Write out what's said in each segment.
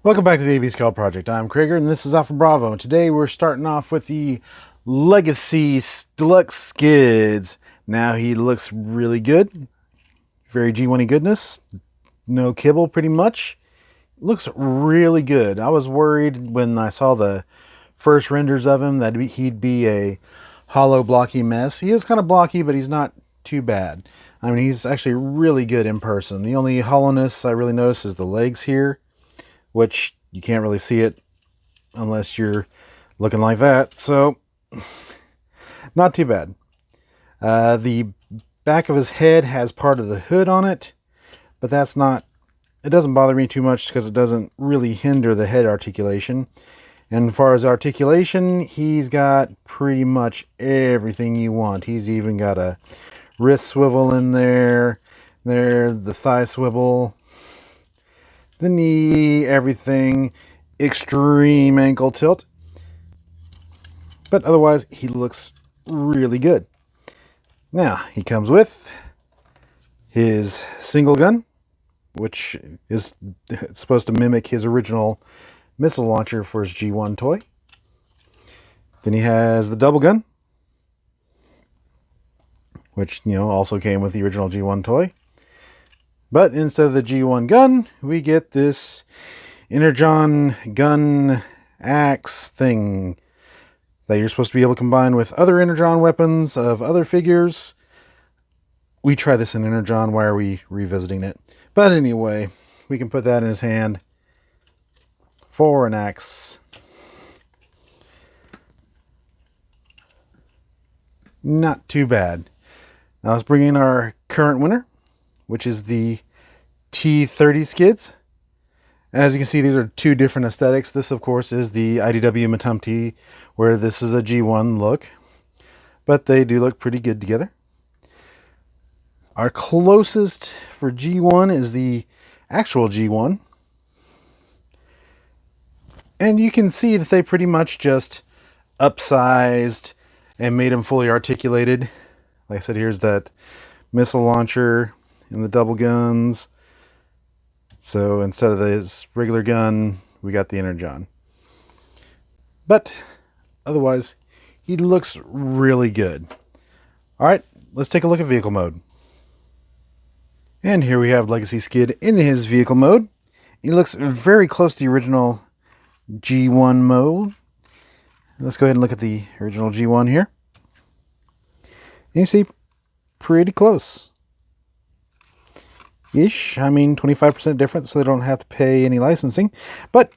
Welcome back to the AB Scale Project. I'm Krieger and this is Alpha Bravo. And today we're starting off with the Legacy Deluxe Skids. Now he looks really good. Very G1-y goodness. No kibble pretty much. Looks really good. I was worried when I saw the first renders of him that he'd be a hollow blocky mess. He is kind of blocky, but he's not too bad. I mean, he's actually really good in person. The only hollowness I really notice is the legs here, which you can't really see it unless you're looking like that. So, not too bad. The back of his head has part of the hood on it, but it doesn't bother me too much because it doesn't really hinder the head articulation. And as far as articulation, he's got pretty much everything you want. He's even got a wrist swivel in there, the thigh swivel, the knee, everything, extreme ankle tilt. But otherwise, he looks really good. Now, he comes with his single gun, which is supposed to mimic his original missile launcher for his G1 toy. Then he has the double gun, which, also came with the original G1 toy. But instead of the G1 gun, we get this Energon gun axe thing that you're supposed to be able to combine with other Energon weapons of other figures. We tried this in Energon. Why are we revisiting it? But anyway, we can put that in his hand for an axe. Not too bad. Now let's bring in our current winner, which is the T30 Skids. As you can see, these are two different aesthetics. This, of course, is the IDW Matumti, where this is a G1 look. But they do look pretty good together. Our closest for G1 is the actual G1. And you can see that they pretty much just upsized and made them fully articulated. Like I said, here's that missile launcher and the double guns. So instead of his regular gun, we got the Energon. But otherwise, he looks really good. All right, let's take a look at vehicle mode. And here we have Legacy Skid in his vehicle mode. He looks very close to the original G1 mode. Let's go ahead and look at the original G1 here. And you see, pretty close. Ish. I mean, 25% different, so they don't have to pay any licensing. But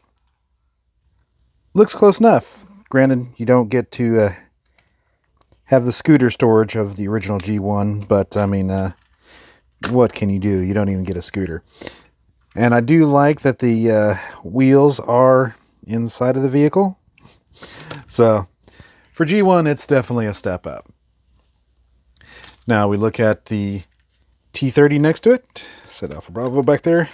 looks close enough. Granted, you don't get to have the scooter storage of the original G1, but I mean, what can you do? You don't even get a scooter. And I do like that the wheels are inside of the vehicle. So, for G1, it's definitely a step up. Now we look at the T30 next to it. Set Alpha Bravo back there.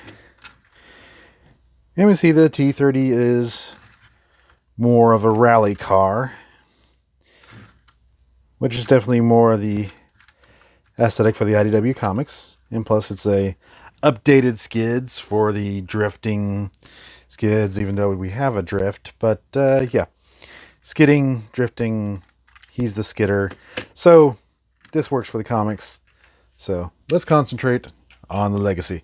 And we see the T30 is more of a rally car, which is definitely more of the aesthetic for the IDW comics. And plus it's a updated skids for the drifting skids, even though we have a drift. But yeah, skidding, drifting, he's the skidder. So this works for the comics. So let's concentrate on the Legacy.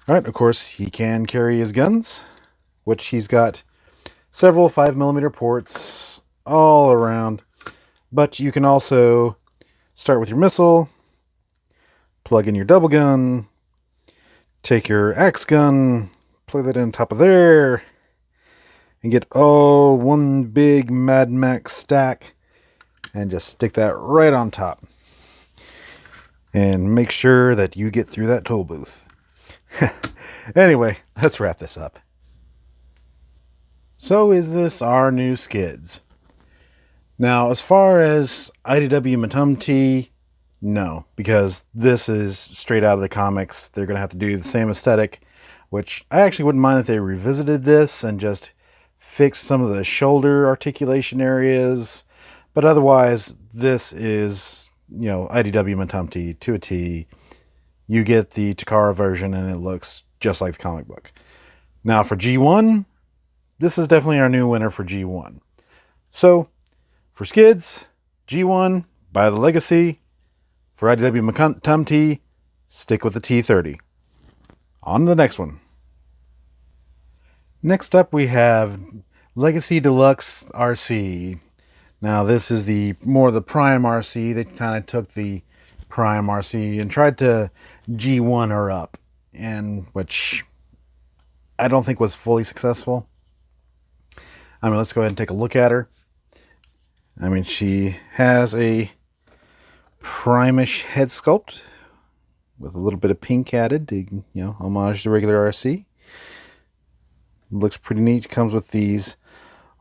All right, of course, he can carry his guns, which he's got several 5mm ports all around. But you can also start with your missile, plug in your double gun, take your axe gun, plug that in top of there, and get all one big Mad Max stack, and just stick that right on top. And make sure that you get through that toll booth. Anyway, let's wrap this up. So is this our new skids? Now, as far as IDW Matumti, no, because this is straight out of the comics. They're going to have to do the same aesthetic, which I actually wouldn't mind if they revisited this and just fixed some of the shoulder articulation areas. But otherwise, this is, IDW Matumti to a T. You get the Takara version and it looks just like the comic book. Now for G1, this is definitely our new winner for G1. So for Skids, G1, buy the Legacy. For IDW McTumT, stick with the T30. On to the next one. Next up we have Legacy Deluxe Rc. Now this is more the Prime Arcee. They kind of took the Prime Arcee and tried to G1 her up, and which I don't think was fully successful. I mean, let's go ahead and take a look at her. I mean, she has a prime-ish head sculpt with a little bit of pink added to, homage the regular RC. Looks pretty neat. Comes with these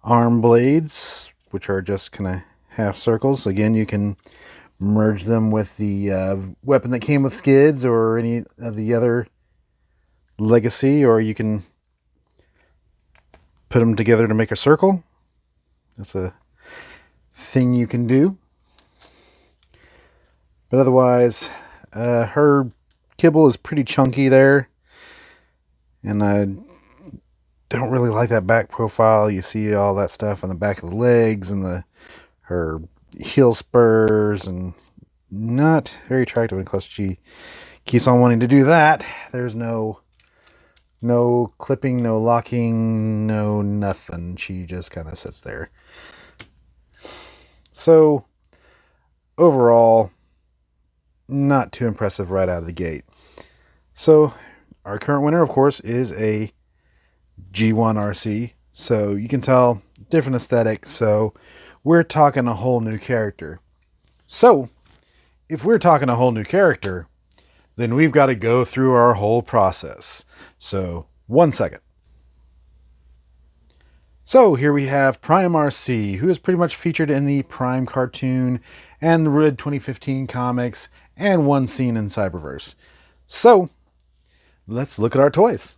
arm blades, which are just kind of half circles. Again, you can merge them with the weapon that came with Skids or any of the other Legacy, or you can put them together to make a circle. That's a thing you can do. But otherwise, her kibble is pretty chunky there. And I don't really like that back profile. You see all that stuff on the back of the legs and her heel spurs, and not very attractive unless she keeps on wanting to do that. There's no clipping, no locking, no nothing. She just kind of sits there. So overall, not too impressive right out of the gate. So our current winner, of course, is a G1 RC. So you can tell, different aesthetic. So we're talking a whole new character. So if we're talking a whole new character, then we've got to go through our whole process. So 1 second. So here we have Prime Arcee, who is pretty much featured in the Prime cartoon and the Red 2015 comics and one scene in Cyberverse. So let's look at our toys.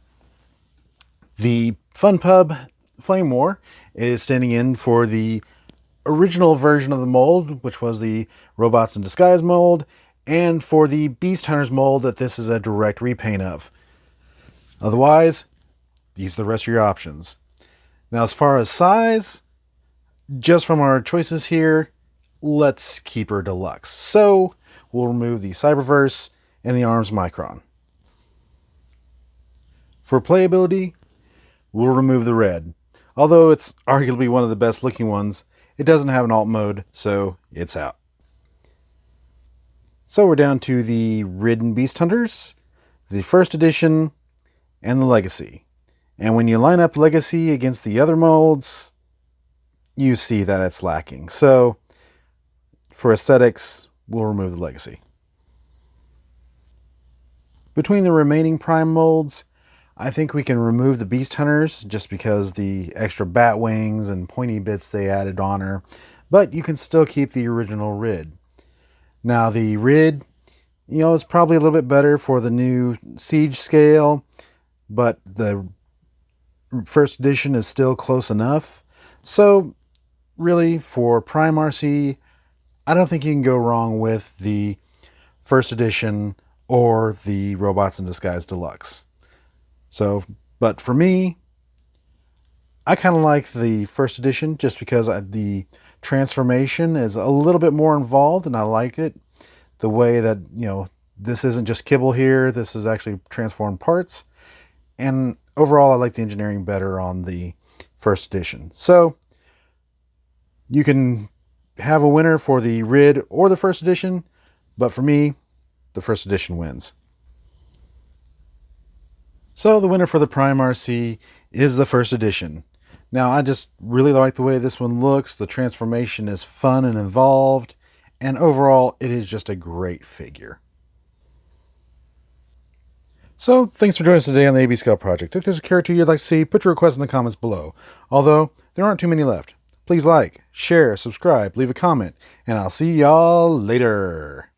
The Fun Pub Flame War is standing in for the original version of the mold, which was the Robots in Disguise mold, and for the Beast Hunters mold that this is a direct repaint of. Otherwise, these are the rest of your options. Now, as far as size, just from our choices here, let's keep her deluxe. So we'll remove the Cyberverse and the Arms Micron. For playability, we'll remove the red. Although it's arguably one of the best looking ones, it doesn't have an alt mode, so it's out. So we're down to the Ridden Beast Hunters, the first edition, and the Legacy. And when you line up Legacy against the other molds, you see that it's lacking. So for aesthetics, we'll remove the Legacy. Between the remaining Prime molds, I think we can remove the Beast Hunters just because the extra bat wings and pointy bits they added on her, but you can still keep the original Rid. Now the Rid, is probably a little bit better for the new Siege scale, but the first edition is still close enough. So really, for Prime Arcee, I don't think you can go wrong with the first edition or the Robots in Disguise Deluxe. So, but for me, I kind of like the first edition just because the transformation is a little bit more involved, and I like it. The way that, this isn't just kibble here, this is actually transformed parts. And overall, I like the engineering better on the first edition. So you can have a winner for the Rid or the first edition, but for me, the first edition wins. So the winner for the Prime Arcee is the first edition. Now, I just really like the way this one looks. The transformation is fun and involved, and overall, it is just a great figure. So, thanks for joining us today on the AB Scout Project. If there's a character you'd like to see, put your request in the comments below. Although, there aren't too many left. Please like, share, subscribe, leave a comment, and I'll see y'all later.